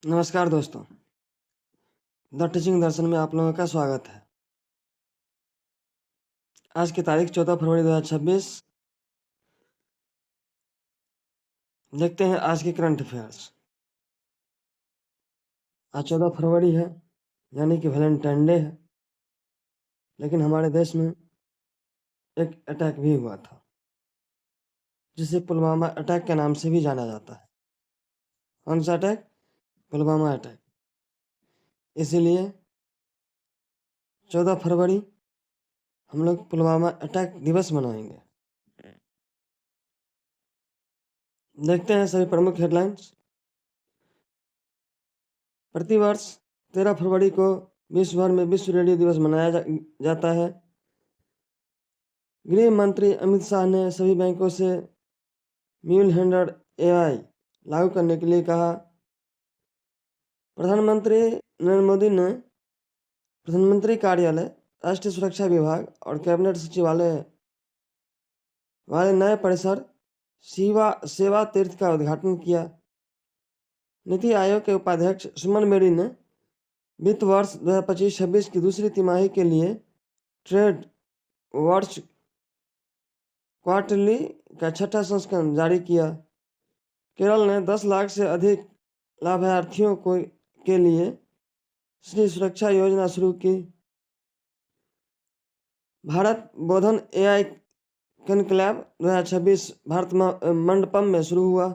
नमस्कार दोस्तों, the teaching दर्शन में आप लोगों का स्वागत है। आज की तारीख 14 फरवरी 2026। देखते हैं आज के करंट अफेयर्स। आज 14 फरवरी है, यानी कि वैलेंटाइन डे है। लेकिन हमारे देश में एक अटैक भी हुआ था, जिसे पुलवामा अटैक के नाम से भी जाना जाता है। कौन सा अटैक? पुलवामा अटैक। इसीलिए 14 फरवरी हम लोग पुलवामा अटैक दिवस मनाएंगे। देखते हैं सभी प्रमुख हेडलाइंस। प्रतिवर्ष 13 फरवरी को विश्व भर में विश्व रेडियो दिवस मनाया जाता है। गृह मंत्री अमित शाह ने सभी बैंकों से म्यूल हैंडल्ड एआई लागू करने के लिए कहा। प्रधानमंत्री नरेंद्र मोदी ने प्रधानमंत्री कार्यालय, राष्ट्रीय सुरक्षा विभाग और कैबिनेट सचिवालय वाले नए परिसर सेवा तीर्थ का उद्घाटन किया। नीति आयोग के उपाध्यक्ष सुमन बेरी ने वित्त वर्ष 2025-26 की दूसरी तिमाही के लिए ट्रेड वॉच क्वार्टरली का छठा संस्करण जारी किया। केरल ने 10 लाख से अधिक लाभार्थियों के लिए श्री सुरक्षा योजना शुरू की। भारत बोधन एआई कनक्लेव 2026 भारत मंडपम में शुरू हुआ।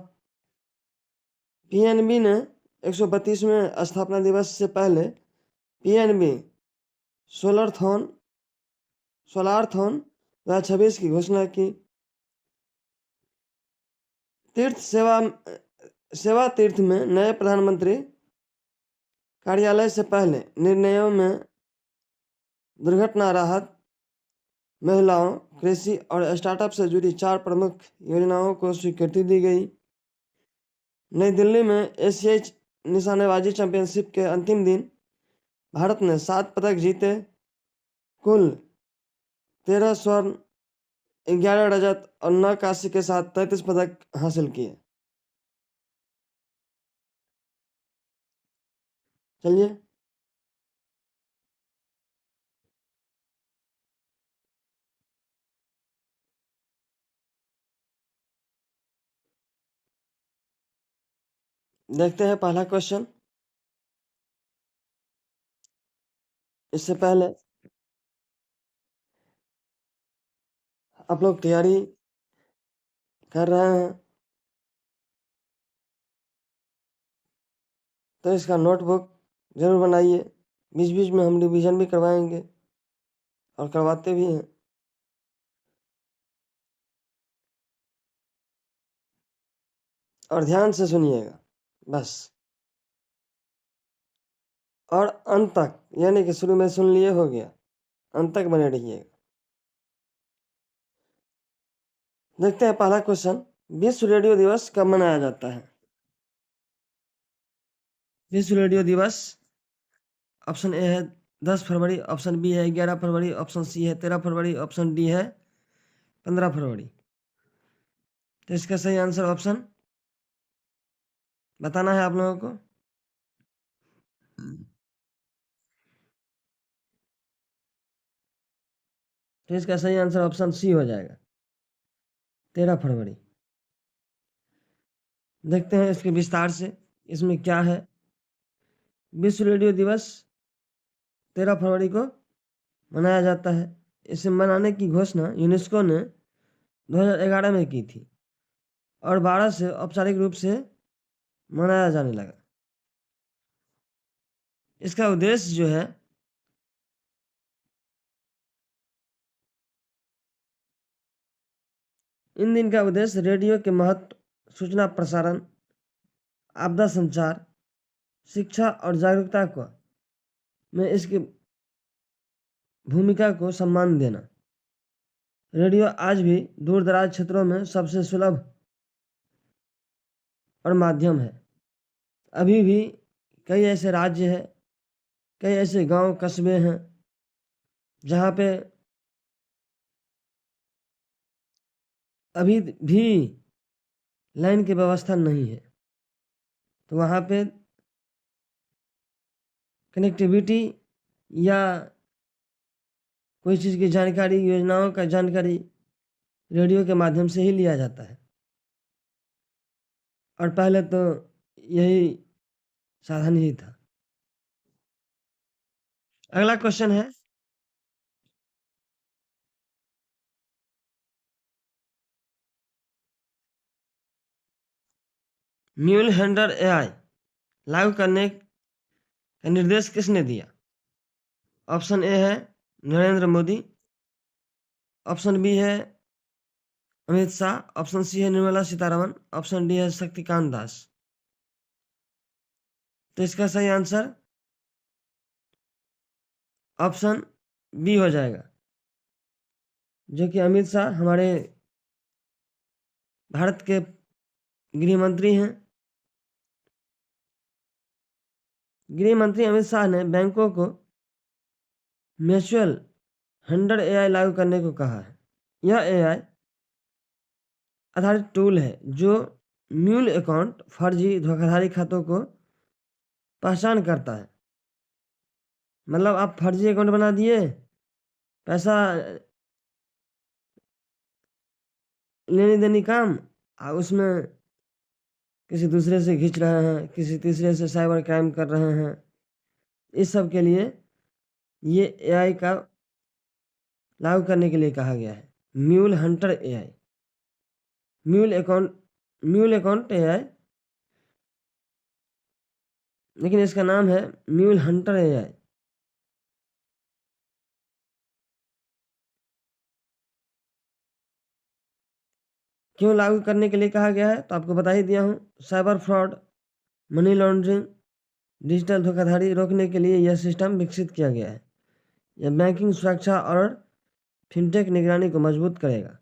पीएनबी ने 132वें स्थापना दिवस से पहले पीएनबी सोलारथॉन 2026 की घोषणा की। सेवा तीर्थ में नए प्रधानमंत्री कार्यालय से पहले निर्णयों में दुर्घटना राहत, महिलाओं, कृषि और स्टार्टअप से जुड़ी 4 प्रमुख योजनाओं को स्वीकृति दी गई। नई दिल्ली में एशियाई निशानेबाजी चैंपियनशिप के अंतिम दिन भारत ने 7 पदक जीते। कुल 13 स्वर्ण, 11 रजत और 9 कांस्य के साथ 33 पदक हासिल किए। चलिए देखते हैं पहला क्वेश्चन। इससे पहले आप लोग तैयारी कर रहे हैं तो इसका नोटबुक जरूर बनाइए। बीच बीच में हम रिवीजन भी करवाएंगे और करवाते भी हैं। और ध्यान से सुनिएगा बस, और अंत तक, यानी कि शुरू में सुन लिए हो गया, अंत तक बने रहिएगा। देखते हैं पहला क्वेश्चन। विश्व रेडियो दिवस कब मनाया जाता है? विश्व रेडियो दिवस ऑप्शन ए है 10 फरवरी, ऑप्शन बी है 11 फरवरी, ऑप्शन सी है 13 फरवरी, ऑप्शन डी है 15 फरवरी। तो इसका सही आंसर ऑप्शन बताना है आप लोगों को। तो इसका सही आंसर ऑप्शन सी हो जाएगा, 13 फरवरी। देखते हैं इसके विस्तार से इसमें क्या है। विश्व रेडियो दिवस 13 फरवरी को मनाया जाता है। इसे मनाने की घोषणा यूनेस्को ने 2011 में की थी और 12 से औपचारिक रूप से मनाया जाने लगा। इसका उद्देश्य जो है इन दिन का उद्देश्य रेडियो के महत्व, सूचना प्रसारण, आपदा संचार, शिक्षा और जागरूकता को में इसकी भूमिका को सम्मान देना। रेडियो आज भी दूर दराज क्षेत्रों में सबसे सुलभ और माध्यम है। अभी भी कई ऐसे राज्य हैं, कई ऐसे गांव कस्बे हैं जहाँ पे अभी भी लाइन की व्यवस्था नहीं है। तो वहाँ पे कनेक्टिविटी या कोई चीज़ की जानकारी, योजनाओं का जानकारी रेडियो के माध्यम से ही लिया जाता है। और पहले तो यही साधन ही था। अगला क्वेश्चन है, म्यूल हैंडलर एआई लागू करने का निर्देश किसने दिया? ऑप्शन ए है नरेंद्र मोदी, ऑप्शन बी है अमित शाह, ऑप्शन सी है निर्मला सीतारमन, ऑप्शन डी है शक्तिकांत दास। तो इसका सही आंसर ऑप्शन बी हो जाएगा, जो कि अमित शाह हमारे भारत के गृह मंत्री हैं। गृह मंत्री अमित शाह ने बैंकों को म्यूचुअल हैंडलर एआई लागू करने को कहा है। यह एआई आधारित टूल है जो म्यूल अकाउंट, फर्जी धोखाधड़ी खातों को पहचान करता है। मतलब आप फर्जी अकाउंट बना दिए, पैसा लेनी देनी काम, उसमें किसी दूसरे से खींच रहे हैं, किसी तीसरे से साइबर क्राइम कर रहे हैं। इस सब के लिए ये एआई का लागू करने के लिए कहा गया है, mule Hunter AI, mule account AI, लेकिन इसका नाम है म्यूल हंटर एआई। क्यों लागू करने के लिए कहा गया है तो आपको बता ही दिया हूँ। Cyber fraud, money laundering, digital धोखाधड़ी रोकने के लिए यह सिस्टम विकसित किया गया है। यह बैंकिंग सुरक्षा और फिनटेक निगरानी को मजबूत करेगा।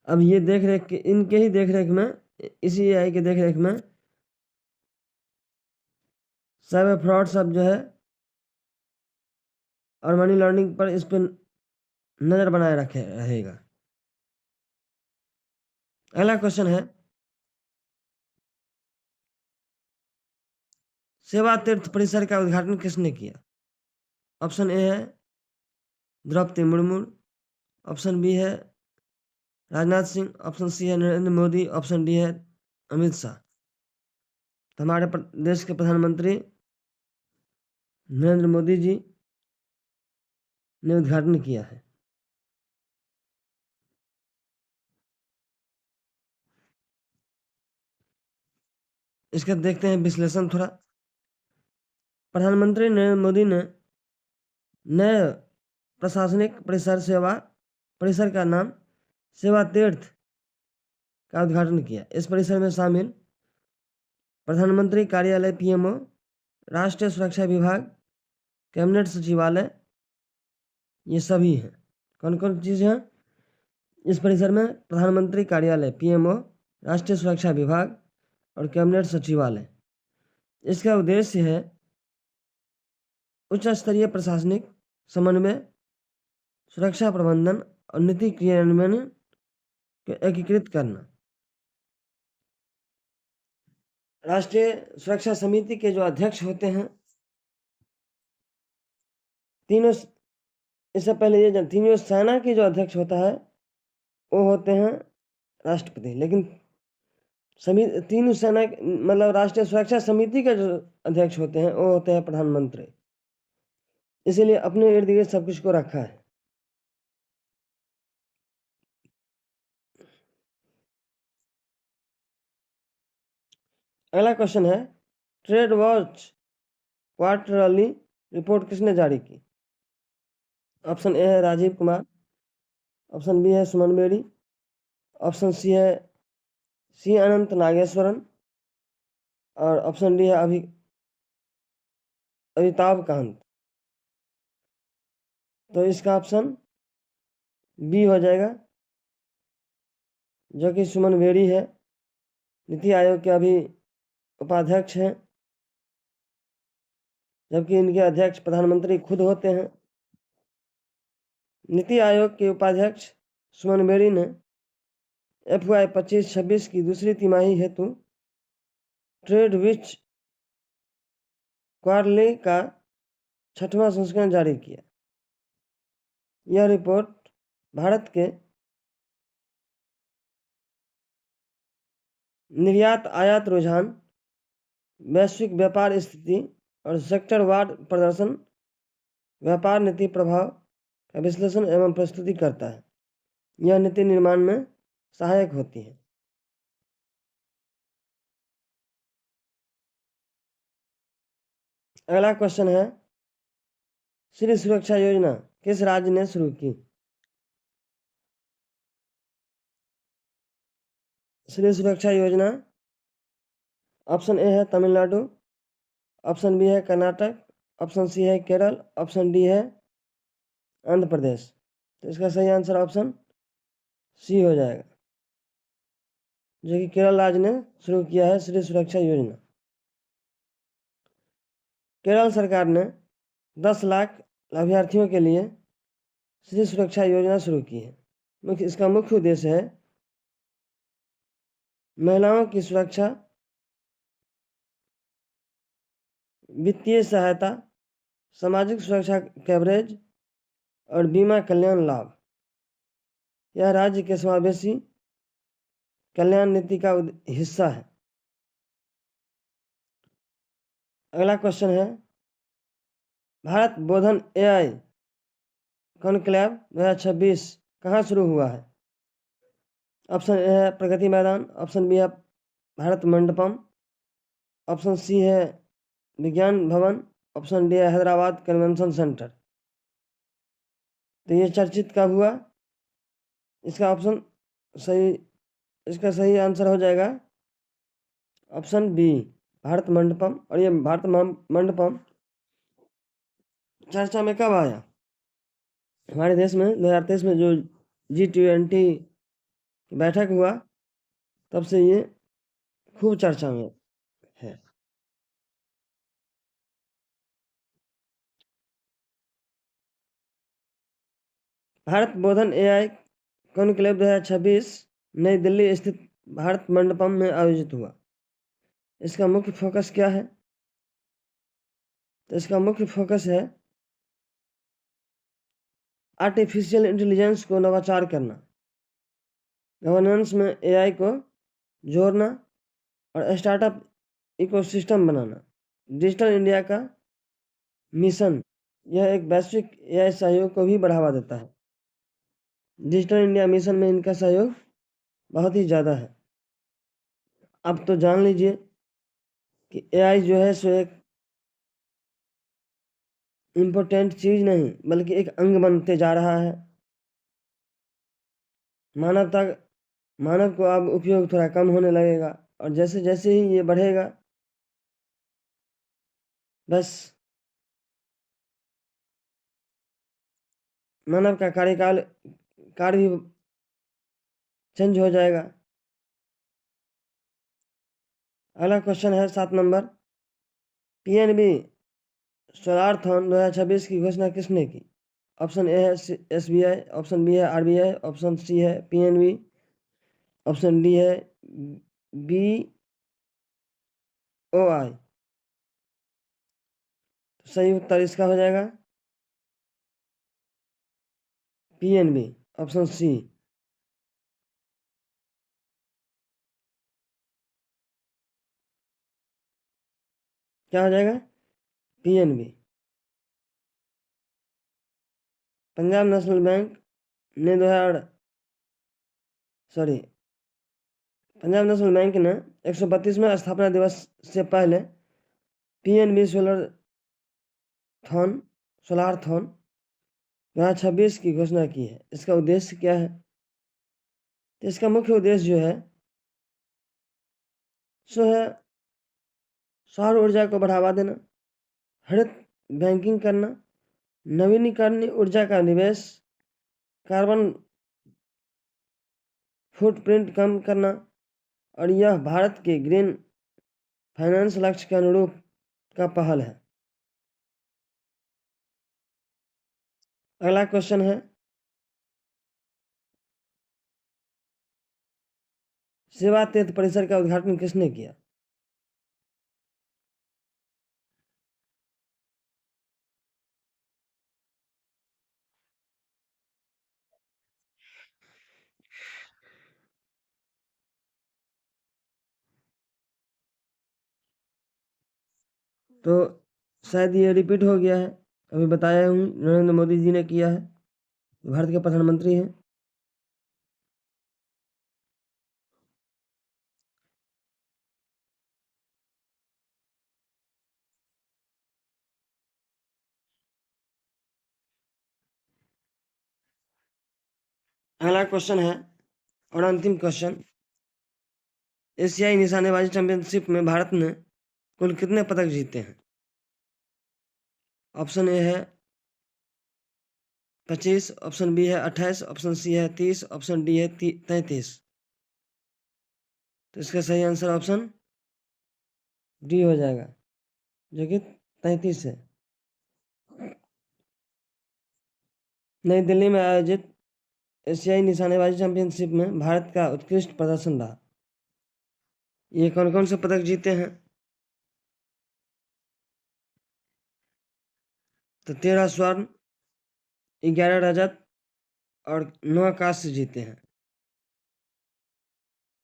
अब ये देख रेख के, इनके ही देख रेख में, इसी एआई के देख रेख में साइबर फ्रॉड सब जो है और मनी लॉन्ड्रिंग पर इस पर नज़र बनाए रखे रहेगा। अगला क्वेश्चन है, सेवा तीर्थ परिसर का उद्घाटन किसने किया? ऑप्शन ए है द्रौपदी मुर्मू, ऑप्शन बी है राजनाथ सिंह, ऑप्शन सी है नरेंद्र मोदी, ऑप्शन डी है अमित शाह। तो हमारे देश के प्रधानमंत्री नरेंद्र मोदी जी ने उद्घाटन किया है। इसका देखते हैं विश्लेषण थोड़ा। प्रधानमंत्री नरेंद्र मोदी ने नए प्रशासनिक परिसर का नाम सेवा तीर्थ का उद्घाटन किया। इस परिसर में शामिल प्रधानमंत्री कार्यालय, पीएमओ, राष्ट्रीय सुरक्षा विभाग, कैबिनेट सचिवालय, ये सभी हैं। कौन कौन चीज़ हैं इस परिसर में? प्रधानमंत्री कार्यालय, पीएमओ, राष्ट्रीय सुरक्षा विभाग और कैबिनेट सचिवालय। इसका उद्देश्य है उच्च स्तरीय प्रशासनिक समन्वय, सुरक्षा प्रबंधन और नीति क्रियान्वयन को एकीकृत करना। राष्ट्रीय सुरक्षा समिति के जो अध्यक्ष होते हैं, तीनों, इससे पहले ये तीनों सेना के जो अध्यक्ष होता है वो होते हैं राष्ट्रपति, लेकिन तीनों सेना मतलब राष्ट्रीय सुरक्षा समिति के जो अध्यक्ष होते हैं वो होते हैं प्रधानमंत्री। इसीलिए अपने इर्द गिर्द सब कुछ को रखा है। अगला क्वेश्चन है, ट्रेड वॉच क्वार्टरली रिपोर्ट किसने जारी की? ऑप्शन ए है राजीव कुमार, ऑप्शन बी है सुमन बेरी, ऑप्शन सी है सी अनंत नागेश्वरन और ऑप्शन डी है अमिताभ कांत। तो इसका ऑप्शन बी हो जाएगा, जो कि सुमन बेरी है, नीति आयोग के अभी उपाध्यक्ष हैं, जबकि इनके अध्यक्ष प्रधानमंत्री खुद होते हैं। नीति आयोग के उपाध्यक्ष सुमन बेरी ने FY 25-26 की दूसरी तिमाही हेतु ट्रेड विच क्वार्टरली का 6वां संस्करण जारी किया। यह रिपोर्ट भारत के निर्यात आयात रुझान, वैश्विक व्यापार स्थिति और सेक्टरवार प्रदर्शन, व्यापार नीति प्रभाव का विश्लेषण एवं प्रस्तुति करता है। यह नीति निर्माण में सहायक होती है। अगला क्वेश्चन है, श्री सुरक्षा योजना किस राज्य ने शुरू की? श्री सुरक्षा योजना ऑप्शन ए है तमिलनाडु, ऑप्शन बी है कर्नाटक, ऑप्शन सी है केरल, ऑप्शन डी है आंध्र प्रदेश। तो इसका सही आंसर ऑप्शन सी हो जाएगा, जो कि केरल राज्य ने शुरू किया है श्री सुरक्षा योजना। केरल सरकार ने 10 लाख लाभार्थियों के लिए श्री सुरक्षा योजना शुरू की है। इसका मुख्य उद्देश्य है महिलाओं की सुरक्षा, वित्तीय सहायता, सामाजिक सुरक्षा कवरेज और बीमा कल्याण लाभ। यह राज्य के समावेशी कल्याण नीति का हिस्सा है। अगला क्वेश्चन है, भारत बोधन एआई कॉन्क्लेव 2026 कहाँ शुरू हुआ है? ऑप्शन ए है प्रगति मैदान, ऑप्शन बी है भारत मंडपम, ऑप्शन सी है विज्ञान भवन, ऑप्शन डी है हैदराबाद कन्वेंशन सेंटर। तो ये चर्चित कब हुआ? इसका सही आंसर हो जाएगा ऑप्शन बी भारत मंडपम। और ये भारत मंडपम चर्चा में कब आया? हमारे देश में 2023 में जो G20 की बैठक हुआ, तब से ये खूब चर्चा में है। भारत बोधन एआई कॉन्क्लेव 2026 नई दिल्ली स्थित भारत मंडपम में आयोजित हुआ। इसका मुख्य फोकस क्या है? तो इसका मुख्य फोकस है आर्टिफिशियल इंटेलिजेंस को नवाचार करना, गवर्नेंस में एआई को जोड़ना और स्टार्टअप इकोसिस्टम बनाना। डिजिटल इंडिया का मिशन यह एक वैश्विक एआई सहयोग को भी बढ़ावा देता है। डिजिटल इंडिया मिशन में इनका सहयोग बहुत ही ज़्यादा है। अब तो जान लीजिए कि एआई जो है सो एक इम्पोर्टेंट चीज़ नहीं बल्कि एक अंग बनते जा रहा है। मानव को अब उपयोग थोड़ा कम होने लगेगा, और जैसे जैसे ही ये बढ़ेगा, बस मानव का कार्य भी चेंज हो जाएगा। अगला क्वेश्चन है 7 नंबर, पीएनबी सोलारथॉन 2026 की घोषणा किसने की? ऑप्शन ए है एसबीआई, ऑप्शन बी है आरबीआई, ऑप्शन सी है पीएनबी, ऑप्शन डी है बीओआई। सही उत्तर इसका हो जाएगा पीएनबी, ऑप्शन सी। क्या हो जाएगा? पीएनबी। पंजाब नेशनल बैंक ने पंजाब नेशनल बैंक ने 132वें स्थापना दिवस से पहले पीएनबी सोलारथॉन 2026 की घोषणा की है। इसका उद्देश्य क्या है? तो इसका मुख्य उद्देश्य जो है सो है सौर ऊर्जा को बढ़ावा देना, हरित बैंकिंग करना, नवीनीकरणीय ऊर्जा का निवेश, कार्बन फुटप्रिंट कम करना, और यह भारत के ग्रीन फाइनेंस लक्ष्य के अनुरूप का पहल है। अगला क्वेश्चन है, सेवा तीर्थ परिसर का उद्घाटन किसने किया? तो शायद ये रिपीट हो गया है, अभी बताया हूँ नरेंद्र मोदी जी ने किया है, भारत के प्रधानमंत्री हैं। अगला क्वेश्चन है और अंतिम क्वेश्चन, एशियाई निशानेबाजी चैंपियनशिप में भारत ने कुल कितने पदक जीते हैं? ऑप्शन ए है 25, ऑप्शन बी है 28, ऑप्शन सी है 30, ऑप्शन डी है 33। तो इसका सही आंसर ऑप्शन डी हो जाएगा, जो कि 33 है। नई दिल्ली में आयोजित एशियाई निशानेबाजी चैंपियनशिप में भारत का उत्कृष्ट प्रदर्शन रहा। ये कौन कौन से पदक जीते हैं? तो 13 स्वर्ण, 11 रजत और 9 कांस्य जीते हैं,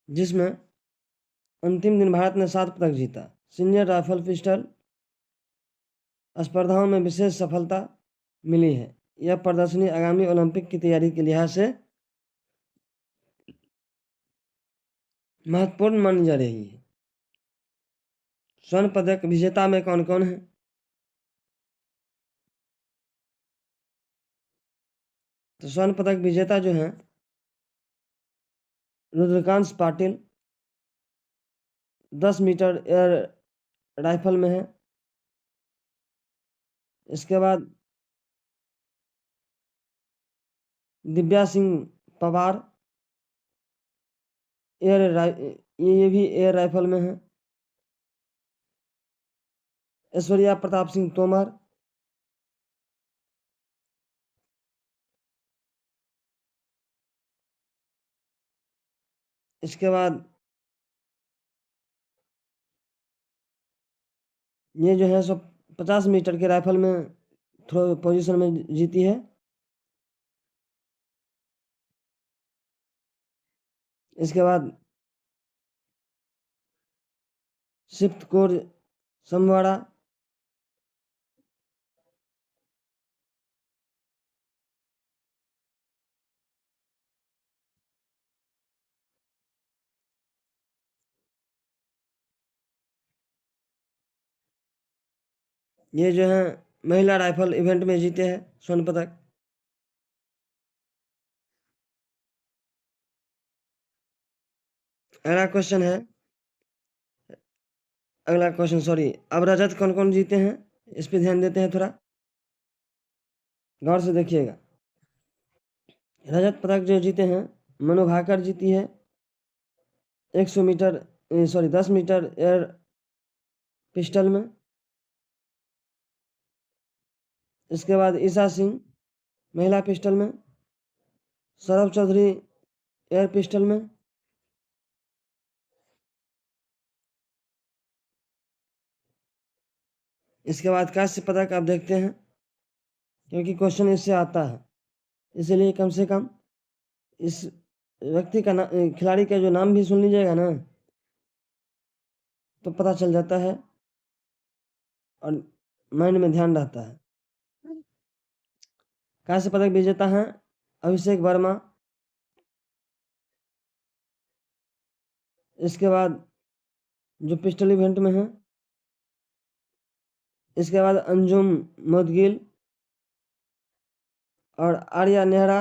जिसमें अंतिम दिन भारत ने 7 पदक जीता। सीनियर राइफल पिस्टल स्पर्धाओं में विशेष सफलता मिली है। यह प्रदर्शनी आगामी ओलंपिक की तैयारी के लिहाज से महत्वपूर्ण मानी जा रही है। स्वर्ण पदक विजेता में कौन कौन है? तो स्वर्ण पदक विजेता जो हैं, रुद्रकांत पाटिल 10 मीटर एयर राइफल में है। इसके बाद दिव्या सिंह पवार ये भी एयर राइफल में है। ऐश्वर्या प्रताप सिंह तोमर, इसके बाद ये जो है सब 50 मीटर के राइफल में थ्रो पोजीशन में जीती है। इसके बाद सिफ्त कौर समवाड़ा, ये जो है महिला राइफल इवेंट में जीते हैं स्वर्ण पदक। अगला क्वेश्चन है, अगला क्वेश्चन सॉरी, अब रजत कौन कौन जीते हैं, इस पे ध्यान देते हैं, थोड़ा गौर से देखिएगा। रजत पदक जो जीते हैं, मनु भाकर जीती है 100 metre sorry 10 metre air pistol में। इसके बाद ईशा सिंह महिला पिस्टल में, सौरभ चौधरी एयर पिस्टल में। इसके बाद कांस्य पदक आप देखते हैं, क्योंकि क्वेश्चन इससे आता है, इसलिए कम से कम इस व्यक्ति का खिलाड़ी का जो नाम भी सुन लीजिएगा ना, तो पता चल जाता है और माइंड में ध्यान रहता है। कांस्य पदक विजेता हैं अभिषेक वर्मा। इसके बाद जो पिस्टल इवेंट में है, इसके बाद अंजुम मोदगिल और आर्या नेहरा।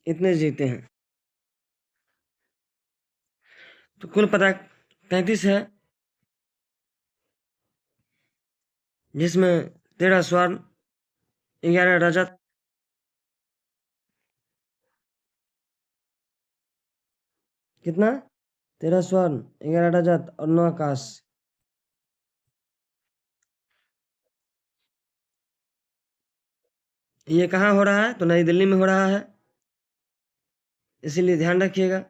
इतने जीते हैं। तो कुल पदक 33 है, जिसमें 13 स्वर्ण, 11 रजत, कितना 13 स्वर्ण, 11 रजत और 9 कांस्य। ये कहाँ हो रहा है? तो नई दिल्ली में हो रहा है, इसीलिए ध्यान रखिएगा।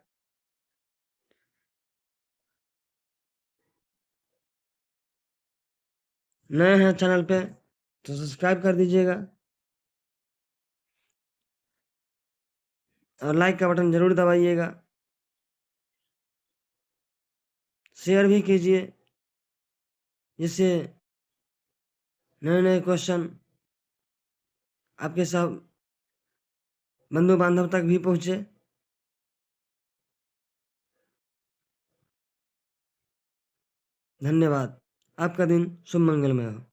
नए हैं चैनल पे तो सब्सक्राइब कर दीजिएगा और लाइक का बटन जरूर दबाइएगा। शेयर भी कीजिए, जिससे नए नए क्वेश्चन आपके सब बंधु बांधव तक भी पहुँचे। धन्यवाद। आपका दिन शुभ मंगलमय हो।